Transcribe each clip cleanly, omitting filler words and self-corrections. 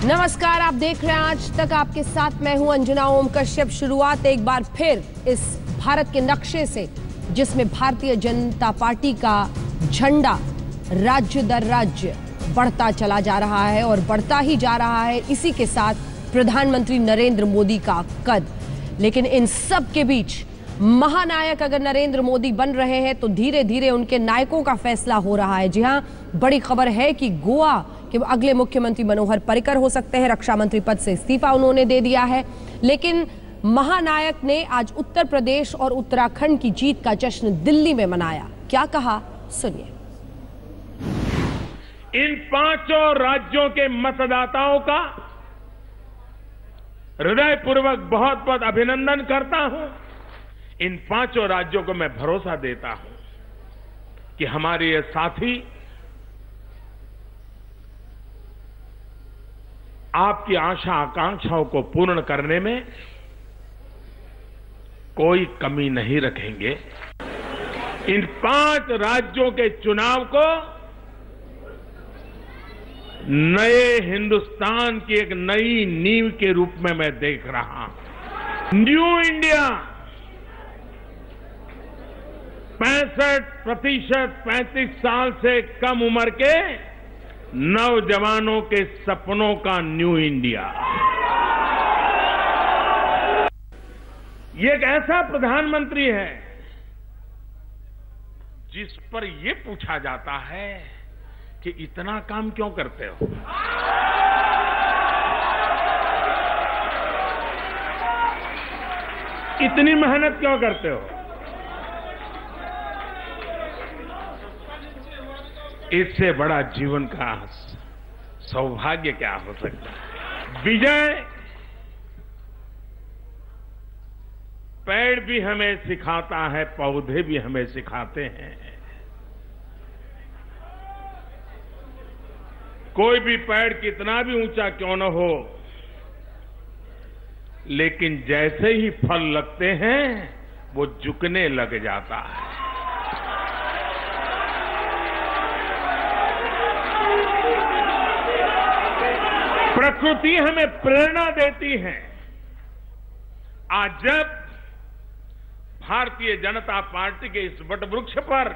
नमस्कार, आप देख रहे हैं आज तक। आपके साथ मैं हूं अंजना ओम कश्यप। शुरुआत एक बार फिर इस भारत के नक्शे से, जिसमें भारतीय जनता पार्टी का झंडा राज्य दर राज्य बढ़ता चला जा रहा है और बढ़ता ही जा रहा है। इसी के साथ प्रधानमंत्री नरेंद्र मोदी का कद। लेकिन इन सब के बीच महानायक अगर नरेंद्र मोदी बन रहे हैं तो धीरे धीरे उनके नायकों का फैसला हो रहा है। जी हां, बड़ी खबर है कि गोवा के अगले मुख्यमंत्री मनोहर पर्रिकर हो सकते हैं। रक्षा मंत्री पद से इस्तीफा उन्होंने दे दिया है। लेकिन महानायक ने आज उत्तर प्रदेश और उत्तराखंड की जीत का जश्न दिल्ली में मनाया। क्या कहा, सुनिए। इन पांचों राज्यों के मतदाताओं का हृदयपूर्वक बहुत बहुत अभिनंदन करता हूं। इन पांचों राज्यों को मैं भरोसा देता हूं कि हमारे ये साथी आपकी आशा आकांक्षाओं को पूर्ण करने में कोई कमी नहीं रखेंगे। इन 5 राज्यों के चुनाव को नए हिंदुस्तान की एक नई नींव के रूप में मैं देख रहा हूं। न्यू इंडिया 65% 35 साल से कम उम्र के नौजवानों के सपनों का न्यू इंडिया। ये एक ऐसा प्रधानमंत्री है जिस पर यह पूछा जाता है कि इतना काम क्यों करते हो, इतनी मेहनत क्यों करते हो। इससे बड़ा जीवन का सौभाग्य क्या हो सकता है। विजय पेड़ भी हमें सिखाता है, पौधे भी हमें सिखाते हैं। कोई भी पेड़ कितना भी ऊंचा क्यों न हो, लेकिन जैसे ही फल लगते हैं वो झुकने लग जाता है। प्रकृति हमें प्रेरणा देती है। आज जब भारतीय जनता पार्टी के इस वटवृक्ष पर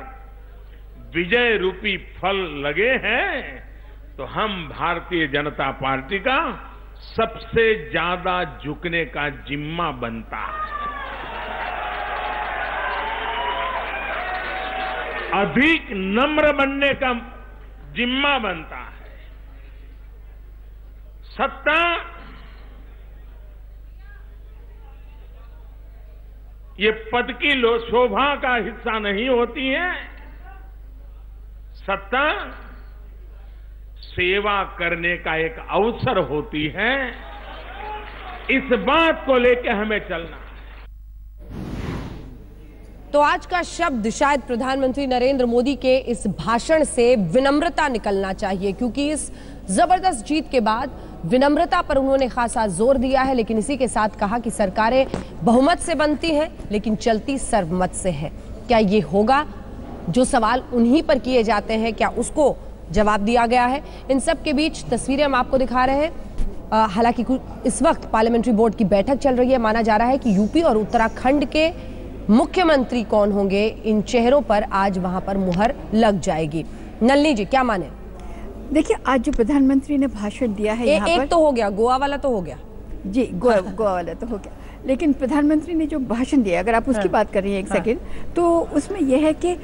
विजय रूपी फल लगे हैं तो हम भारतीय जनता पार्टी का सबसे ज्यादा झुकने का जिम्मा बनता है। अधिक नम्र बनने का जिम्मा बनता है। सत्ता ये पद की शोभा का हिस्सा नहीं होती है। सत्ता सेवा करने का एक अवसर होती है। इस बात को लेकर हमें चलना है। तो आज का शब्द शायद प्रधानमंत्री नरेंद्र मोदी के इस भाषण से विनम्रता निकलना चाहिए, क्योंकि इस जबरदस्त जीत के बाद विनम्रता पर उन्होंने खासा जोर दिया है। लेकिन इसी के साथ कहा कि सरकारें बहुमत से बनती हैं लेकिन चलती सर्वमत से है। क्या ये होगा? जो सवाल उन्हीं पर किए जाते हैं, क्या उसको जवाब दिया गया है? इन सब के बीच तस्वीरें हम आपको दिखा रहे हैं। हालांकि इस वक्त पार्लियामेंट्री बोर्ड की बैठक चल रही है। माना जा रहा है कि यूपी और उत्तराखंड के मुख्यमंत्री कौन होंगे, इन चेहरों पर आज वहां पर मुहर लग जाएगी। नलिनी जी, क्या माने? देखिए, आज जो प्रधानमंत्री ने भाषण दिया है यहाँ पर, एक तो हो गया, गोवा वाला तो हो गया जी, गोवा वाला तो हो गया, लेकिन प्रधानमंत्री ने जो भाषण दिया, अगर आप उसकी बात कर रही हैं एक सेकेंड, तो उसमें यह है कि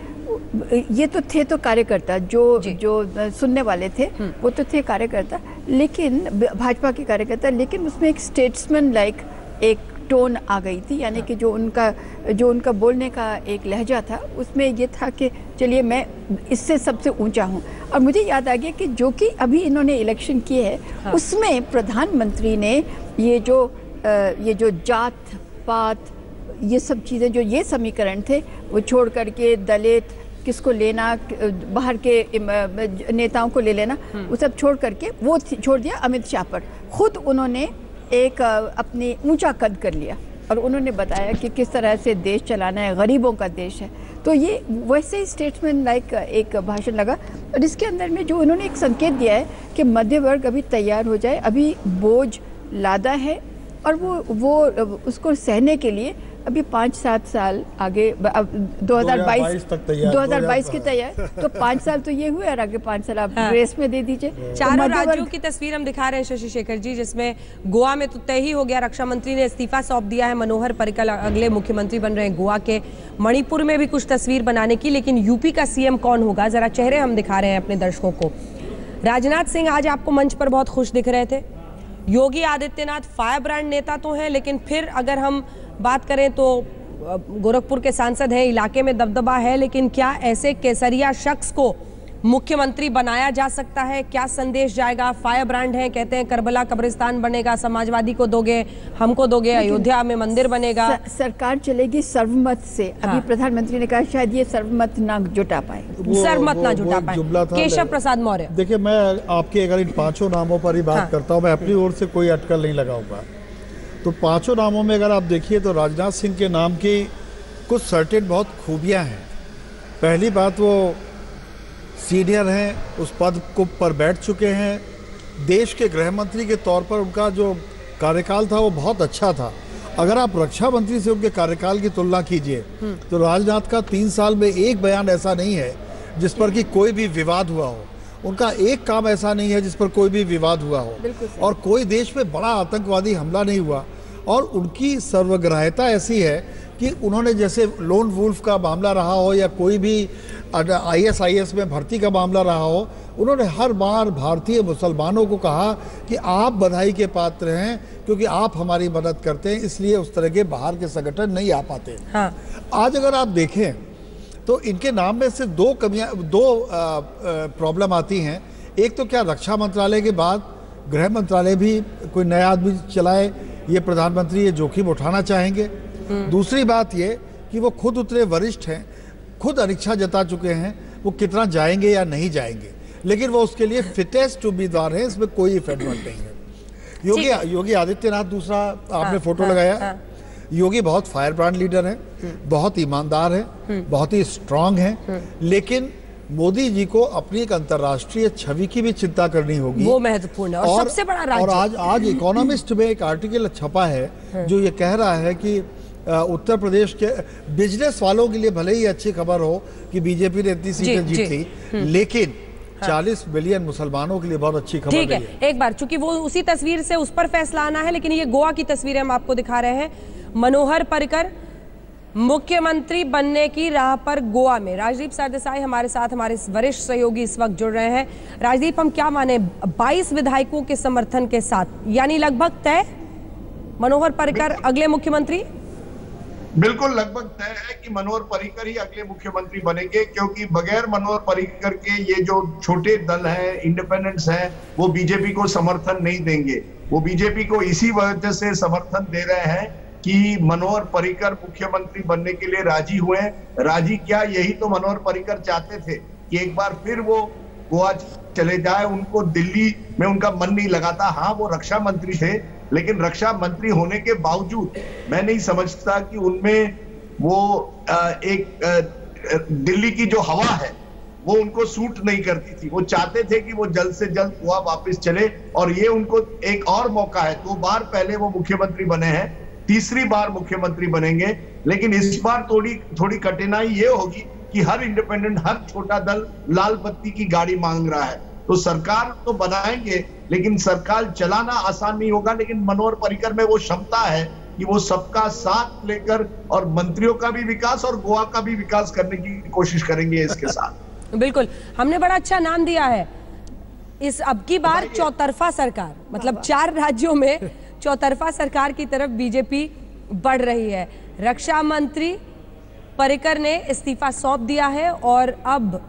ये तो थे तो कार्यकर्ता, जो सुनने वाले थे वो तो थे कार्यकर्ता, लेकिन भाजपा के कार्यकर्ता, लेकिन उसमें एक स्टेट्समैन लाइक एक टोन आ गई थी। यानी कि जो उनका बोलने का एक लहजा था, उसमें ये था कि चलिए मैं इससे सबसे ऊंचा हूँ। और मुझे याद आ गया कि जो कि अभी इन्होंने इलेक्शन किए है, उसमें प्रधानमंत्री ने ये जो जात पात, ये सब चीज़ें, जो ये समीकरण थे, वो छोड़ करके दलित किसको लेना, बाहर के नेताओं को ले लेना, वो सब छोड़ करके वो छोड़ दिया अमित शाह पर। खुद उन्होंने एक अपनी ऊंचा कद कर लिया और उन्होंने बताया कि किस तरह से देश चलाना है, गरीबों का देश है। तो ये वैसे ही स्टेट्समैन लाइक एक भाषण लगा। और इसके अंदर में जो उन्होंने एक संकेत दिया है कि मध्य वर्ग अभी तैयार हो जाए, अभी बोझ लादा है और वो उसको सहने के लिए अभी 5-7 साल आगे, अब 2022 तक तैयार, 2022 की तैयार, तो 5 साल तो ये हुए और आगे 5 साल आप रेस में दे दीजिए। चारों राज्यों की तस्वीर हम दिखा रहे हैं शशि शेखर जी, जिसमें गोवा में तो तय ही हो गया, रक्षा मंत्री ने इस्तीफा सौंप दिया है, मनोहर पर्रिकर अगले मुख्यमंत्री बन रहे हैं गोवा के। मणिपुर में भी कुछ तस्वीर बनाने की, लेकिन यूपी का सीएम कौन होगा, जरा चेहरे हम दिखा रहे हैं अपने दर्शकों को। राजनाथ सिंह आज आपको मंच पर बहुत खुश दिख रहे थे। योगी आदित्यनाथ फायर ब्रांड नेता तो हैं, लेकिन फिर अगर हम बात करें तो गोरखपुर के सांसद हैं, इलाके में दबदबा है, लेकिन क्या ऐसे केसरिया शख्स को मुख्यमंत्री बनाया जा सकता है? क्या संदेश जाएगा? फायर ब्रांड है, कहते हैं करबला कब्रिस्तान बनेगा, समाजवादी को दोगे, हमको दोगे, अयोध्या में मंदिर बनेगा, सरकार चलेगी सर्वमत से। अभी प्रधानमंत्री ने कहा शायद ये सर्वमत ना जुटा पाए, सर्वमत ना जुटा पाए। केशव प्रसाद मौर्य, देखिए मैं आपके अगर इन 5 नामों पर ही बात करता हूँ, मैं अपनी ओर से कोई अटकल नहीं लगाऊंगा। तो 5 नामों में अगर आप देखिए तो राजनाथ सिंह के नाम की कुछ सर्टेन बहुत खूबियां हैं। पहली बात, वो सीनियर हैं, उस पद को पर बैठ चुके हैं। देश के गृह मंत्री के तौर पर उनका जो कार्यकाल था वो बहुत अच्छा था। अगर आप रक्षा मंत्री से उनके कार्यकाल की तुलना कीजिए तो राजनाथ का 3 साल में एक बयान ऐसा नहीं है जिस पर कि कोई भी विवाद हुआ हो। उनका एक काम ऐसा नहीं है जिस पर कोई भी विवाद हुआ हो, और कोई देश में बड़ा आतंकवादी हमला नहीं हुआ। और उनकी सर्वग्राह्यता ऐसी है कि उन्होंने, जैसे लोन वुल्फ का मामला रहा हो या कोई भी ISIS में भर्ती का मामला रहा हो, उन्होंने हर बार भारतीय मुसलमानों को कहा कि आप बधाई के पात्र हैं क्योंकि आप हमारी मदद करते हैं, इसलिए उस तरह के बाहर के संगठन नहीं आ पाते। हाँ। आज अगर आप देखें तो इनके नाम में से 2 प्रॉब्लम आती हैं। एक तो क्या रक्षा मंत्रालय के बाद गृह मंत्रालय भी कोई नया आदमी चलाए, ये प्रधानमंत्री ये जोखिम उठाना चाहेंगे। दूसरी बात ये कि वो खुद उतने वरिष्ठ हैं, खुद अनिच्छा जता चुके हैं, वो कितना जाएंगे या नहीं जाएंगे, लेकिन वो उसके लिए फिटेस्ट उम्मीदवार हैं, इसमें कोई इफेक्ट नहीं है। योगी आदित्यनाथ दूसरा आपने फोटो लगाया। योगी बहुत फायर ब्रांड लीडर हैं, बहुत ईमानदार हैं, बहुत ही स्ट्रांग हैं, लेकिन मोदी जी को अपनी एक अंतर्राष्ट्रीय छवि की भी चिंता करनी होगी, वो महत्वपूर्ण है। और सबसे बड़ा राज्य, और आज इकोनॉमिस्ट में एक आर्टिकल छपा है जो ये कह रहा है कि उत्तर प्रदेश के बिजनेस वालों के लिए भले ही अच्छी खबर हो कि बीजेपी ने इतनी सीटें जीती, लेकिन 40 मिलियन मुसलमानों के लिए बहुत अच्छी खबर नहीं है। ठीक है, एक बार चूंकि वो उसी तस्वीर से उस पर फैसला आना है, लेकिन ये गोवा की तस्वीरें हम आपको दिखा रहे हैं। मनोहर पर्रिकर मुख्यमंत्री बनने की राह पर गोवा में। राजदीप सरदेसाई हमारे साथ, हमारे वरिष्ठ सहयोगी इस वक्त जुड़ रहे हैं। राजदीप, हम क्या माने, 22 विधायकों के समर्थन के साथ, यानी लगभग तय मनोहर पर्रिकर अगले मुख्यमंत्री? बिल्कुल लगभग तय है कि मनोहर पर्रिकर ही अगले मुख्यमंत्री बनेंगे, क्योंकि बगैर मनोहर पर्रिकर के ये जो छोटे दल हैं, इंडिपेंडेंट्स हैं, वो बीजेपी को समर्थन नहीं देंगे। वो बीजेपी को इसी वजह से समर्थन दे रहे हैं कि मनोहर पर्रिकर मुख्यमंत्री बनने के लिए राजी हुए। राजी क्या, यही तो मनोहर पर्रिकर चाहते थे कि एक बार फिर वो गोवा चले जाए। उनको दिल्ली में उनका मन नहीं लगाता। हाँ, वो रक्षा मंत्री थे, लेकिन रक्षा मंत्री होने के बावजूद मैं नहीं समझता कि उनमें वो एक दिल्ली की जो हवा है वो उनको सूट नहीं करती थी। वो चाहते थे कि वो जल्द से जल्द गोवा वापस चले, और ये उनको एक और मौका है। 2 बार पहले वो मुख्यमंत्री बने हैं, तीसरी बार मुख्यमंत्री बनेंगे, लेकिन इस बार थोड़ी कठिनाई ये होगी कि हर इंडिपेंडेंट, हर छोटा दल लाल बत्ती की गाड़ी मांग रहा है। तो सरकार तो बनाएंगे, लेकिन सरकार चलाना आसान नहीं होगा। लेकिन मनोहर पर्रिकर में वो क्षमता है कि वो सबका साथ लेकर और मंत्रियों का भी विकास और गोवा का भी विकास करने की कोशिश करेंगे इसके साथ। बिल्कुल, हमने बड़ा अच्छा नाम दिया है इस अब की बार चौतरफा सरकार, मतलब 4 राज्यों में चौतरफा सरकार की तरफ बीजेपी बढ़ रही है। रक्षा मंत्री पर्रिकर ने इस्तीफा सौंप दिया है और अब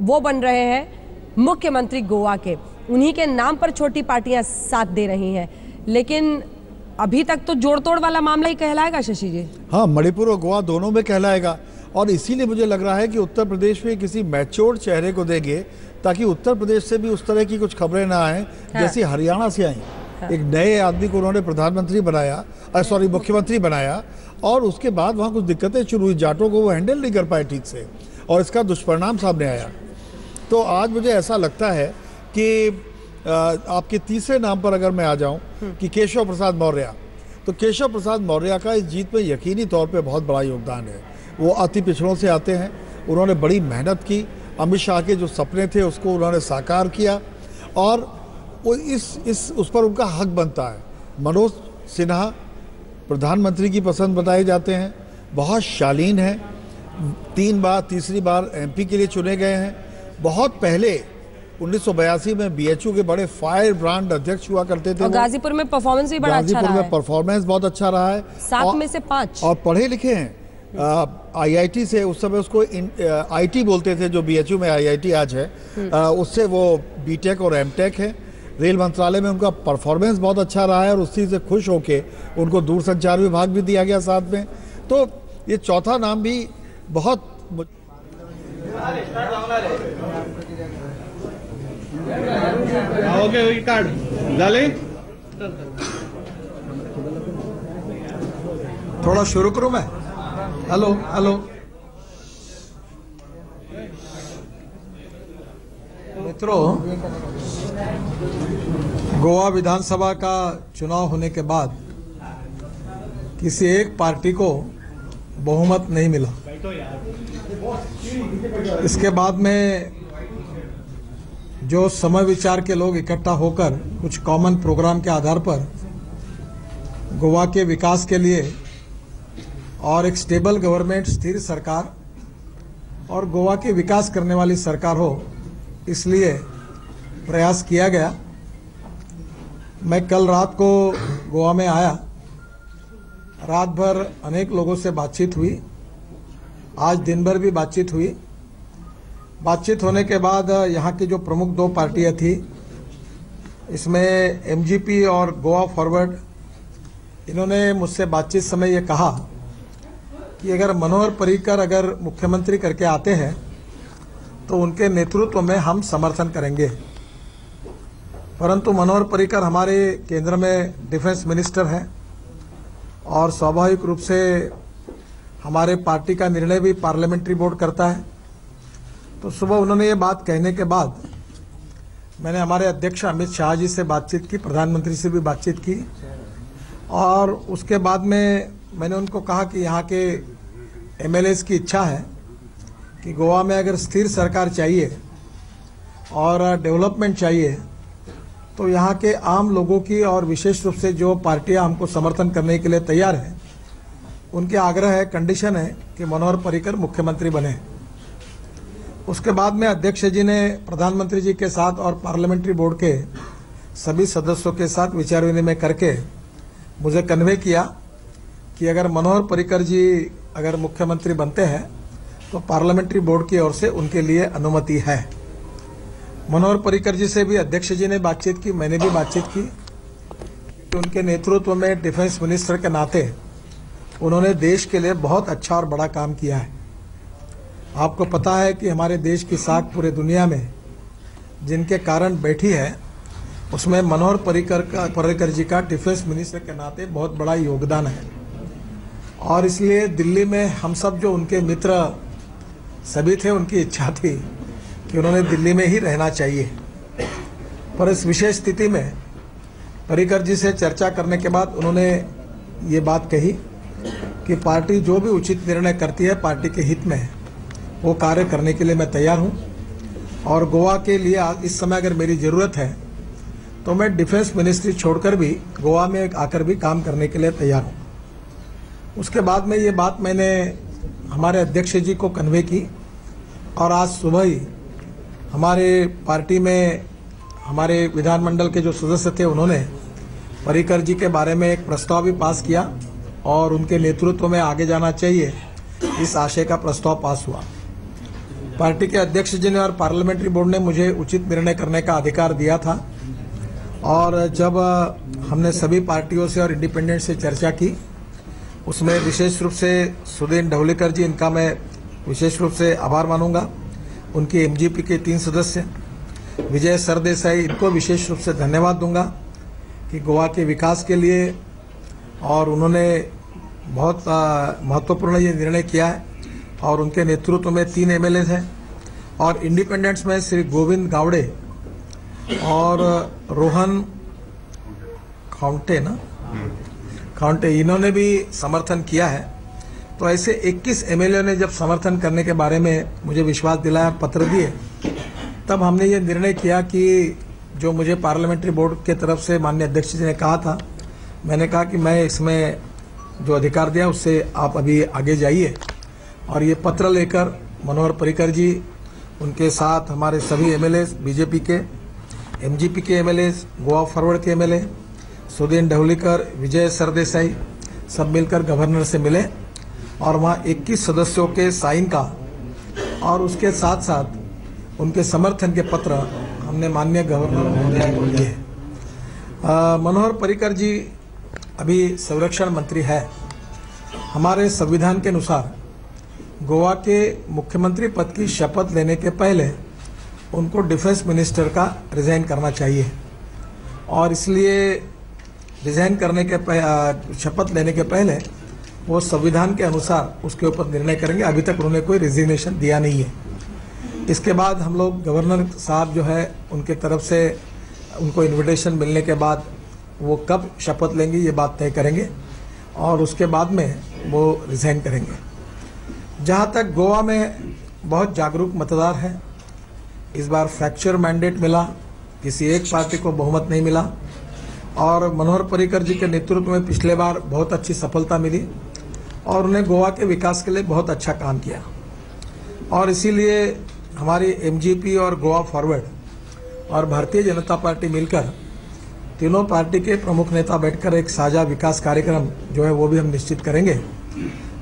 वो बन रहे हैं मुख्यमंत्री गोवा के। उन्हीं के नाम पर छोटी पार्टियां साथ दे रही हैं, लेकिन अभी तक तो जोड़ तोड़ वाला मामला ही कहलाएगा शशि जी। हाँ, मणिपुर और गोवा दोनों में कहलाएगा, और इसीलिए मुझे लग रहा है कि उत्तर प्रदेश में किसी मैच्योर्ड चेहरे को देंगे ताकि उत्तर प्रदेश से भी उस तरह की कुछ खबरें ना आए जैसी हरियाणा से आई। एक नए आदमी को उन्होंने प्रधानमंत्री बनाया, सॉरी मुख्यमंत्री बनाया, और उसके बाद वहाँ कुछ दिक्कतें शुरू हुई, जाटों को वो हैंडल नहीं कर पाए ठीक से, और इसका दुष्परिणाम सामने आया। तो आज मुझे ऐसा लगता है कि आपके तीसरे नाम पर अगर मैं आ जाऊं कि केशव प्रसाद मौर्य, तो केशव प्रसाद मौर्य का इस जीत में यकीनी तौर पे बहुत बड़ा योगदान है। वो अति पिछड़ों से आते हैं, उन्होंने बड़ी मेहनत की, अमित शाह के जो सपने थे उसको उन्होंने साकार किया, और वो उस पर उनका हक बनता है। मनोज सिन्हा प्रधानमंत्री की पसंद बताए जाते हैं, बहुत शालीन हैं, 3 बार तीसरी बार MP के लिए चुने गए हैं। बहुत पहले 1982 में BHU के बड़े फायर ब्रांड अध्यक्ष हुआ करते थे। और गाजीपुर में परफॉर्मेंस भी बड़ा अच्छा रहा है। गाजीपुर में परफॉर्मेंस बहुत अच्छा रहा है, 7 में से 5, और पढ़े लिखे हैं। IIT से, उस समय उसको IT बोलते थे, जो BHU में IIT आज है, उससे वो BTech और MTech है। रेल मंत्रालय में उनका परफॉर्मेंस बहुत अच्छा रहा है, और उसी से खुश होके उनको दूरसंचार विभाग भी दिया गया साथ में। तो ये चौथा नाम भी बहुत थोड़ा शुरू करूं मैं। हेलो मित्रों, गोवा विधानसभा का चुनाव होने के बाद किसी एक पार्टी को बहुमत नहीं मिला। इसके बाद में जो समय विचार के लोग इकट्ठा होकर कुछ कॉमन प्रोग्राम के आधार पर गोवा के विकास के लिए और एक स्टेबल गवर्नमेंट, स्थिर सरकार और गोवा के विकास करने वाली सरकार हो, इसलिए प्रयास किया गया। मैं कल रात को गोवा में आया, रात भर अनेक लोगों से बातचीत हुई, आज दिन भर भी बातचीत हुई। बातचीत होने के बाद यहाँ की जो प्रमुख 2 पार्टियाँ थी, इसमें MGP और गोवा फॉरवर्ड, इन्होंने मुझसे बातचीत समय ये कहा कि अगर मनोहर पर्रिकर अगर मुख्यमंत्री करके आते हैं तो उनके नेतृत्व में हम समर्थन करेंगे। परंतु मनोहर पर्रिकर हमारे केंद्र में डिफेंस मिनिस्टर हैं, और स्वाभाविक रूप से हमारे पार्टी का निर्णय भी पार्लियामेंट्री बोर्ड करता है। तो सुबह उन्होंने ये बात कहने के बाद मैंने हमारे अध्यक्ष अमित शाह जी से बातचीत की, प्रधानमंत्री से भी बातचीत की, और उसके बाद में मैंने उनको कहा कि यहाँ के MLAs की इच्छा है कि गोवा में अगर स्थिर सरकार चाहिए और डेवलपमेंट चाहिए तो यहाँ के आम लोगों की और विशेष रूप से जो पार्टियाँ हमको समर्थन करने के लिए तैयार हैं, उनके आग्रह है, कंडीशन है कि मनोहर पर्रिकर मुख्यमंत्री बने। उसके बाद में अध्यक्ष जी ने प्रधानमंत्री जी के साथ और पार्लियामेंट्री बोर्ड के सभी सदस्यों के साथ विचार विनिमय करके मुझे कन्वे किया कि अगर मनोहर पर्रिकर जी अगर मुख्यमंत्री बनते हैं तो पार्लियामेंट्री बोर्ड की ओर से उनके लिए अनुमति है। मनोहर पर्रिकर जी से भी अध्यक्ष जी ने बातचीत की, मैंने भी बातचीत की कि उनके नेतृत्व में डिफेंस मिनिस्टर के नाते उन्होंने देश के लिए बहुत अच्छा और बड़ा काम किया है। आपको पता है कि हमारे देश की साख पूरे दुनिया में जिनके कारण बैठी है, उसमें मनोहर पर्रिकर जी का डिफेंस मिनिस्टर के नाते बहुत बड़ा योगदान है। और इसलिए दिल्ली में हम सब जो उनके मित्र सभी थे, उनकी इच्छा थी कि उन्होंने दिल्ली में ही रहना चाहिए। पर इस विशेष स्थिति में पर्रिकर जी से चर्चा करने के बाद उन्होंने ये बात कही कि पार्टी जो भी उचित निर्णय करती है पार्टी के हित में, वो कार्य करने के लिए मैं तैयार हूँ। और गोवा के लिए इस समय अगर मेरी ज़रूरत है तो मैं डिफेंस मिनिस्ट्री छोड़कर भी गोवा में आकर भी काम करने के लिए तैयार हूँ। उसके बाद में ये बात मैंने हमारे अध्यक्ष जी को कन्वे की, और आज सुबह ही हमारे पार्टी में हमारे विधानमंडल के जो सदस्य थे, उन्होंने पर्रिकर जी के बारे में एक प्रस्ताव भी पास किया और उनके नेतृत्व में आगे जाना चाहिए, इस आशय का प्रस्ताव पास हुआ। पार्टी के अध्यक्ष जी ने और पार्लियामेंट्री बोर्ड ने मुझे उचित निर्णय करने का अधिकार दिया था, और जब हमने सभी पार्टियों से और इंडिपेंडेंट से चर्चा की, उसमें विशेष रूप से सुदीन ढवलीकर जी, इनका मैं विशेष रूप से आभार मानूंगा, उनकी MGP के 3 सदस्य, विजय सरदेसाई, इनको विशेष रूप से धन्यवाद दूंगा कि गोवा के विकास के लिए, और उन्होंने बहुत महत्वपूर्ण ये निर्णय किया है और उनके नेतृत्व में 3 एमएलए हैं और इंडिपेंडेंट्स में श्री गोविंद गावड़े और रोहन खाउंटे इन्होंने भी समर्थन किया है। तो ऐसे 21 एमएलए ने जब समर्थन करने के बारे में मुझे विश्वास दिलाया, पत्र दिए, तब हमने ये निर्णय किया कि जो मुझे पार्लियामेंट्री बोर्ड के तरफ से माननीय अध्यक्ष जी ने कहा था, मैंने कहा कि मैं इसमें जो अधिकार दिया उससे आप अभी आगे जाइए और ये पत्र लेकर मनोहर पर्रिकर जी, उनके साथ हमारे सभी एमएलए, बीजेपी के, एमजीपी के एमएलए, गोवा फॉरवर्ड के एमएलए, सुदीन ढवलीकर, विजय सरदेसाई, सब मिलकर गवर्नर से मिले और वहाँ 21 सदस्यों के साइन का और उसके साथ साथ उनके समर्थन के पत्र हमने माननीय गवर्नर महोदय को दिए। मनोहर पर्रिकर जी अभी संरक्षण मंत्री है। हमारे संविधान के अनुसार गोवा के मुख्यमंत्री पद की शपथ लेने के पहले उनको डिफेंस मिनिस्टर का रिजाइन करना चाहिए और इसलिए रिजाइन करने के शपथ लेने के पहले वो संविधान के अनुसार उसके ऊपर निर्णय करेंगे। अभी तक उन्होंने कोई रिजिग्नेशन दिया नहीं है। इसके बाद हम लोग गवर्नर साहब जो है उनके तरफ से उनको इनविटेशन मिलने के बाद वो कब शपथ लेंगे ये बात तय करेंगे और उसके बाद में वो रिजाइन करेंगे। जहाँ तक गोवा में बहुत जागरूक मतदार है, इस बार फ्रैक्चर मैंडेट मिला, किसी एक पार्टी को बहुमत नहीं मिला और मनोहर पर्रिकर जी के नेतृत्व में पिछले बार बहुत अच्छी सफलता मिली और उन्हें गोवा के विकास के लिए बहुत अच्छा काम किया और इसीलिए हमारी एमजीपी और गोवा फॉरवर्ड और भारतीय जनता पार्टी मिलकर तीनों पार्टी के प्रमुख नेता बैठकर एक साझा विकास कार्यक्रम जो है वो भी हम निश्चित करेंगे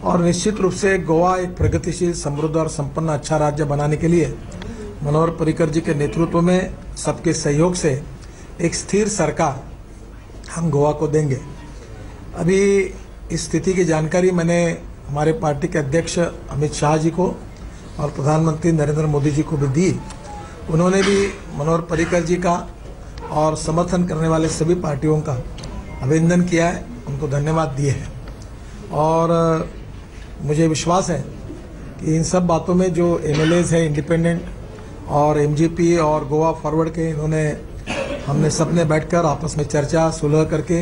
और निश्चित रूप से गोवा एक प्रगतिशील, समृद्ध और संपन्न अच्छा राज्य बनाने के लिए मनोहर पर्रिकर जी के नेतृत्व में सबके सहयोग से एक स्थिर सरकार हम गोवा को देंगे। अभी इस स्थिति की जानकारी मैंने हमारे पार्टी के अध्यक्ष अमित शाह जी को और प्रधानमंत्री नरेंद्र मोदी जी को भी दी। उन्होंने भी मनोहर पर्रिकर जी का और समर्थन करने वाले सभी पार्टियों का अभिनंदन किया है, उनको धन्यवाद दिए हैं और मुझे विश्वास है कि इन सब बातों में जो एमएलएज हैं इंडिपेंडेंट और एमजीपी और गोवा फॉरवर्ड के, इन्होंने हमने सबने बैठकर आपस में चर्चा सुलह करके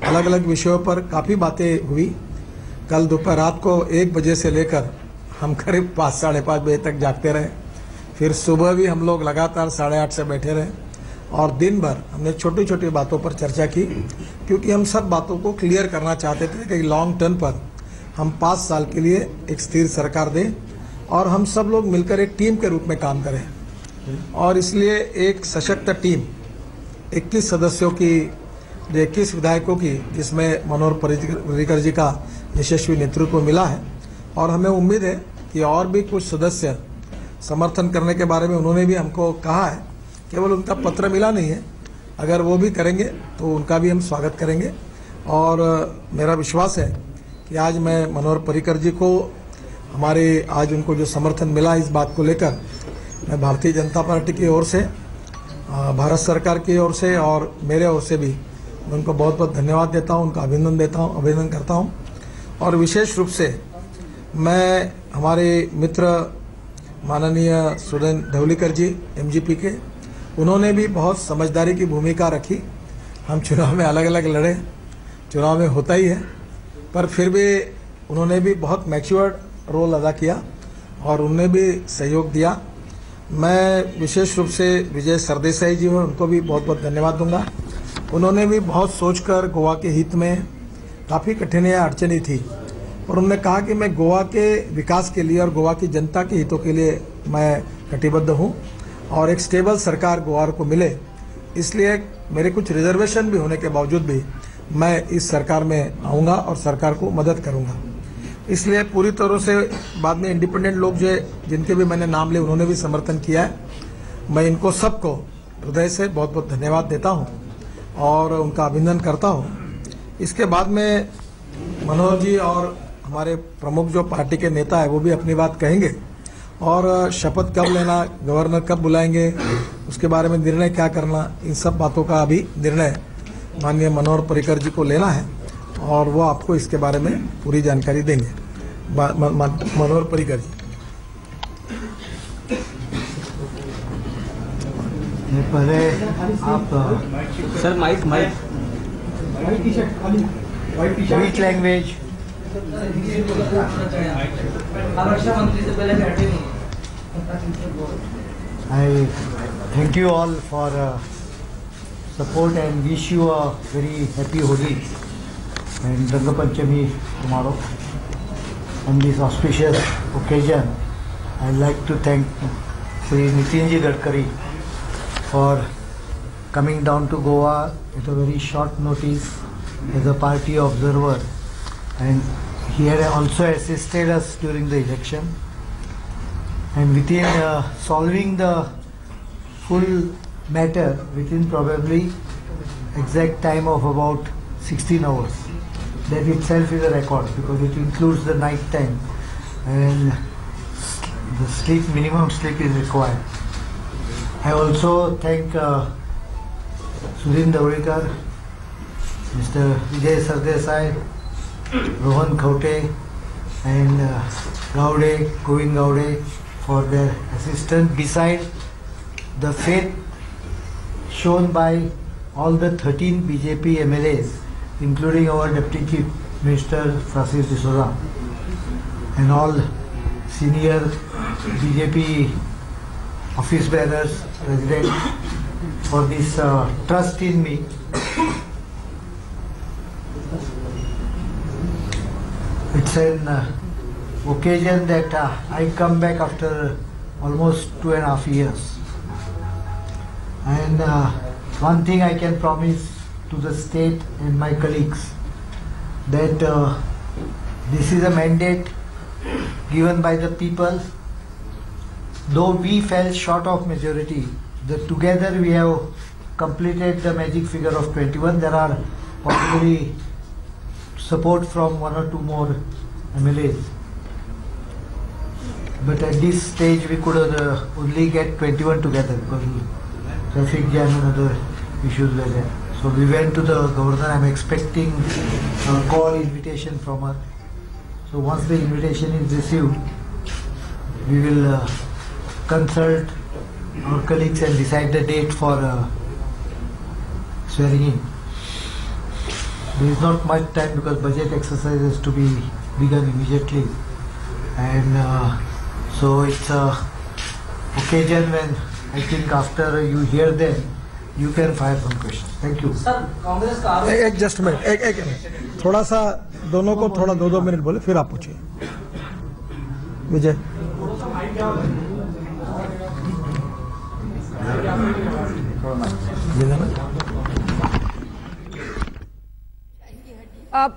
अलग अलग विषयों पर काफ़ी बातें हुई। कल दोपहर रात को 1 बजे से लेकर हम करीब 5 साढ़े 5 बजे तक जागते रहे, फिर सुबह भी हम लोग लगातार 8:30 से बैठे रहे और दिन भर हमने छोटी छोटी बातों पर चर्चा की क्योंकि हम सब बातों को क्लियर करना चाहते थे कि लॉन्ग टर्म पर हम 5 साल के लिए एक स्थिर सरकार दें और हम सब लोग मिलकर एक टीम के रूप में काम करें और इसलिए एक सशक्त टीम 21 सदस्यों की, 21 विधायकों की, जिसमें मनोहर पर्रिकर जी का यशस्वी नेतृत्व मिला है और हमें उम्मीद है कि और भी कुछ सदस्य समर्थन करने के बारे में उन्होंने भी हमको कहा है। केवल उनका पत्र मिला नहीं है, अगर वो भी करेंगे तो उनका भी हम स्वागत करेंगे और मेरा विश्वास है कि आज मैं मनोहर पर्रिकर जी को हमारे आज उनको जो समर्थन मिला इस बात को लेकर मैं भारतीय जनता पार्टी की ओर से, भारत सरकार की ओर से और मेरे ओर से भी मैं उनको बहुत बहुत धन्यवाद देता हूं, उनका अभिनंदन करता हूं और विशेष रूप से मैं हमारे मित्र माननीय सुदीन ढवलीकर जी एमजीपी के, उन्होंने भी बहुत समझदारी की भूमिका रखी। हम चुनाव में अलग अलग लड़े, चुनाव में होता ही है, पर फिर भी उन्होंने भी बहुत मैच्योर्ड रोल अदा किया और उन्होंने भी सहयोग दिया। मैं विशेष रूप से विजय सरदेसाई जी हैं, उनको भी बहुत बहुत धन्यवाद दूंगा। उन्होंने भी बहुत सोचकर गोवा के हित में, काफ़ी कठिनाइयाँ अड़चनी थी और उन्होंने कहा कि मैं गोवा के विकास के लिए और गोवा की जनता के हितों के लिए मैं कटिबद्ध हूँ और एक स्टेबल सरकार गोवा को मिले, इसलिए मेरे कुछ रिजर्वेशन भी होने के बावजूद भी मैं इस सरकार में आऊँगा और सरकार को मदद करूँगा। इसलिए पूरी तरह से बाद में इंडिपेंडेंट लोग जो जिनके भी मैंने नाम लिए उन्होंने भी समर्थन किया है। मैं इनको सबको हृदय से बहुत बहुत धन्यवाद देता हूँ और उनका अभिनंदन करता हूँ। इसके बाद में मनोहर जी और हमारे प्रमुख जो पार्टी के नेता है वो भी अपनी बात कहेंगे और शपथ कब लेना, गवर्नर कब बुलाएंगे, उसके बारे में निर्णय क्या करना, इन सब बातों का अभी निर्णय माननीय मनोहर पर्रिकर जी को लेना है और वो आपको इसके बारे में पूरी जानकारी देंगे। मनोहर पर्रिकर जी। पहले आप सर माइक वीट language I thank you all for support and wish you a very happy Holi and Ranga Panchami tomorrow. On this auspicious occasion, I'd like to thank Shri Nitinji Gadkari for coming down to Goa at a very short notice as a party observer, and he had also assisted us during the election, and within solving the full matter within probably exact time of about 16 hours. That itself is a record because it includes the night time and the sleep, minimum sleep is required. I also thank Sudhin Dhaurikar, Mr. Vijay Sardesai, Rohan Khaute and Govind Gaude for their assistance, beside the faith shown by all the 13 BJP MLAs, including our Deputy Chief Minister Francis D'Souza and all senior BJP office bearers, residents, for this trust in me. It's an occasion that I come back after almost 2.5 years. And one thing I can promise to the state and my colleagues, that this is a mandate given by the people. Though we fell short of majority, that together we have completed the magic figure of 21. There are possibly support from 1 or 2 more MLAs. But at this stage we could only get 21 together because traffic jam and other issues were there. So we went to the governor. I'm expecting a call invitation from her. So once the invitation is received, we will consult our colleagues and decide the date for swearing in. There is not much time because budget exercise is to be begun immediately, and so it's a occasion when I think after you hear them, you can fire some questions. Thank you. Sir Congress का एक just minute एक minute थोड़ा सा दोनों को थोड़ा 2 minute बोले फिर आप पूछिए। विजय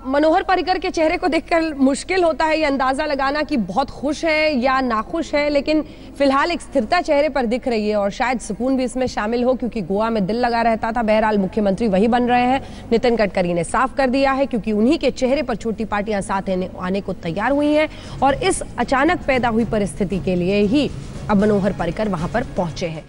मनोहर पर्रिकर के चेहरे को देखकर मुश्किल होता है ये अंदाजा लगाना कि बहुत खुश है या नाखुश है, लेकिन फिलहाल एक स्थिरता चेहरे पर दिख रही है और शायद सुकून भी इसमें शामिल हो क्योंकि गोवा में दिल लगा रहता था। बहरहाल मुख्यमंत्री वही बन रहे हैं। नितिन गडकरी ने साफ कर दिया है क्योंकि उन्हीं के चेहरे पर छोटी पार्टियां साथ आने को तैयार हुई हैं और इस अचानक पैदा हुई परिस्थिति के लिए ही अब मनोहर पर्रिकर वहां पर पहुंचे हैं।